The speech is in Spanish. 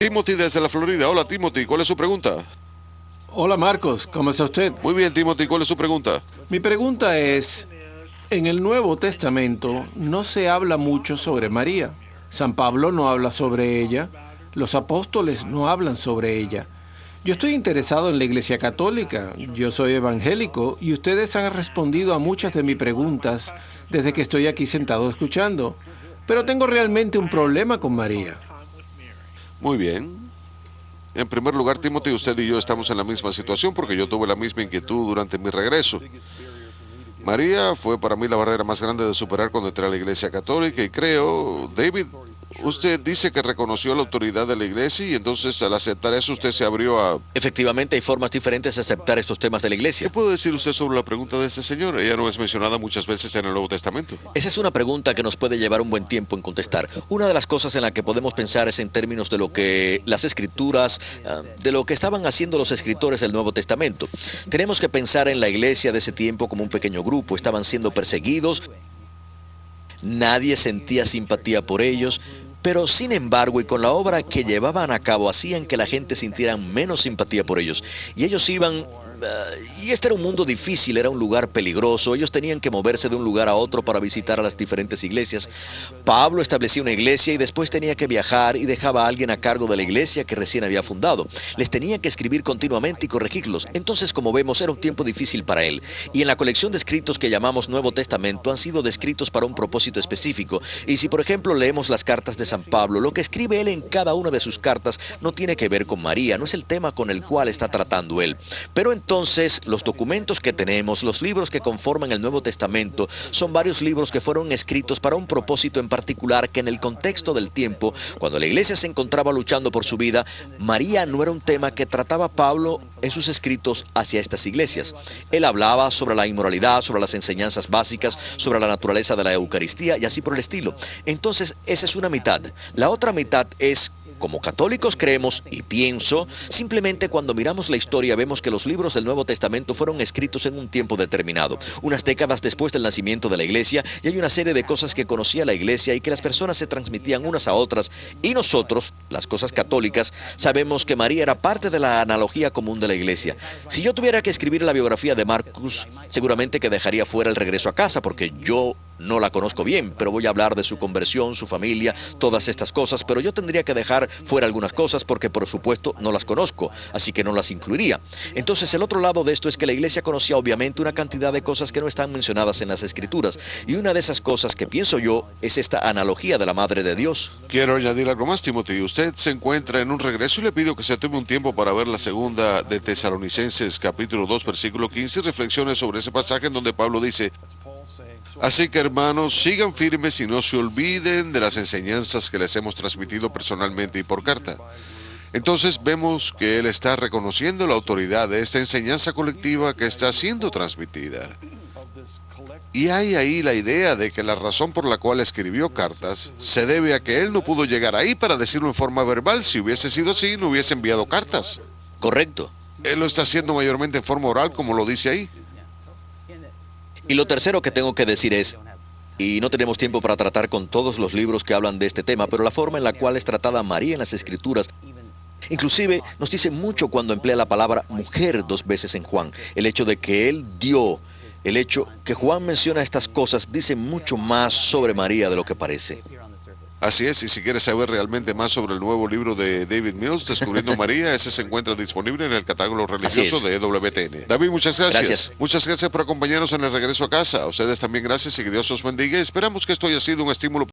Timothy desde la Florida. Hola Timothy, ¿cuál es su pregunta? Hola Marcos, ¿cómo está usted? Muy bien Timothy, ¿cuál es su pregunta? Mi pregunta es, en el Nuevo Testamento no se habla mucho sobre María. San Pablo no habla sobre ella, los apóstoles no hablan sobre ella. Yo estoy interesado en la Iglesia Católica, yo soy evangélico y ustedes han respondido a muchas de mis preguntas desde que estoy aquí sentado escuchando. Pero tengo realmente un problema con María. Muy bien. En primer lugar, Timothy, usted y yo estamos en la misma situación porque yo tuve la misma inquietud durante mi regreso. María fue para mí la barrera más grande de superar cuando entré a la Iglesia Católica y creo, David, usted dice que reconoció la autoridad de la Iglesia y entonces al aceptar eso usted se abrió a... Efectivamente, hay formas diferentes de aceptar estos temas de la ¿Qué Iglesia. puede decir usted sobre la pregunta de este señor? Ella no es mencionada muchas veces en el Nuevo Testamento. Esa es una pregunta que nos puede llevar un buen tiempo en contestar. Una de las cosas en la que podemos pensar es en términos de lo que las escrituras, de lo que estaban haciendo los escritores del Nuevo Testamento. Tenemos que pensar en la iglesia de ese tiempo como un pequeño grupo. Estaban siendo perseguidos, nadie sentía simpatía por ellos. Pero sin embargo, y con la obra que llevaban a cabo, hacían que la gente sintiera menos simpatía por ellos. Y ellos iban... y este era un mundo difícil, era un lugar peligroso. Ellos tenían que moverse de un lugar a otro para visitar a las diferentes iglesias. Pablo establecía una iglesia y después tenía que viajar y dejaba a alguien a cargo de la iglesia que recién había fundado. Les tenía que escribir continuamente y corregirlos. Entonces, como vemos, era un tiempo difícil para él. Y en la colección de escritos que llamamos Nuevo Testamento han sido descritos para un propósito específico. Y si, por ejemplo, leemos las cartas de San Pablo, lo que escribe él en cada una de sus cartas no tiene que ver con María, no es el tema con el cual está tratando él. Pero entonces, los documentos que tenemos, los libros que conforman el Nuevo Testamento, son varios libros que fueron escritos para un propósito en particular que en el contexto del tiempo, cuando la iglesia se encontraba luchando por su vida, María no era un tema que trataba Pablo en sus escritos hacia estas iglesias. Él hablaba sobre la inmoralidad, sobre las enseñanzas básicas, sobre la naturaleza de la Eucaristía y así por el estilo. Entonces, esa es una mitad. La otra mitad es... Como católicos creemos, y pienso, simplemente cuando miramos la historia vemos que los libros del Nuevo Testamento fueron escritos en un tiempo determinado, unas décadas después del nacimiento de la iglesia, y hay una serie de cosas que conocía la iglesia y que las personas se transmitían unas a otras, y nosotros, las cosas católicas, sabemos que María era parte de la analogía común de la iglesia. Si yo tuviera que escribir la biografía de Marcus, seguramente que dejaría fuera el regreso a casa, porque yo no la conozco bien, pero voy a hablar de su conversión, su familia, todas estas cosas, pero yo tendría que dejar fuera algunas cosas porque por supuesto no las conozco, así que no las incluiría. Entonces el otro lado de esto es que la iglesia conocía obviamente una cantidad de cosas que no están mencionadas en las escrituras, y una de esas cosas que pienso yo es esta analogía de la Madre de Dios. Quiero añadir algo más, Timothy. Usted se encuentra en un regreso y le pido que se tome un tiempo para ver la segunda de Tesalonicenses, capítulo 2, versículo 15, y reflexione sobre ese pasaje en donde Pablo dice: así que hermanos, sigan firmes y no se olviden de las enseñanzas que les hemos transmitido personalmente y por carta. Entonces vemos que él está reconociendo la autoridad de esta enseñanza colectiva que está siendo transmitida. Y hay ahí la idea de que la razón por la cual escribió cartas se debe a que él no pudo llegar ahí para decirlo en forma verbal. Si hubiese sido así, no hubiese enviado cartas. Correcto. Él lo está haciendo mayormente en forma oral, como lo dice ahí. Y lo tercero que tengo que decir es, y no tenemos tiempo para tratar con todos los libros que hablan de este tema, pero la forma en la cual es tratada María en las Escrituras, inclusive nos dice mucho cuando emplea la palabra mujer 2 veces en Juan. El hecho de que él dio, el hecho que Juan menciona estas cosas, dice mucho más sobre María de lo que parece. Así es, y si quieres saber realmente más sobre el nuevo libro de David Mills, Descubriendo María, ese se encuentra disponible en el catálogo religioso de EWTN. David, muchas gracias. Muchas gracias por acompañarnos en el regreso a casa. A ustedes también gracias y que Dios os bendiga. Esperamos que esto haya sido un estímulo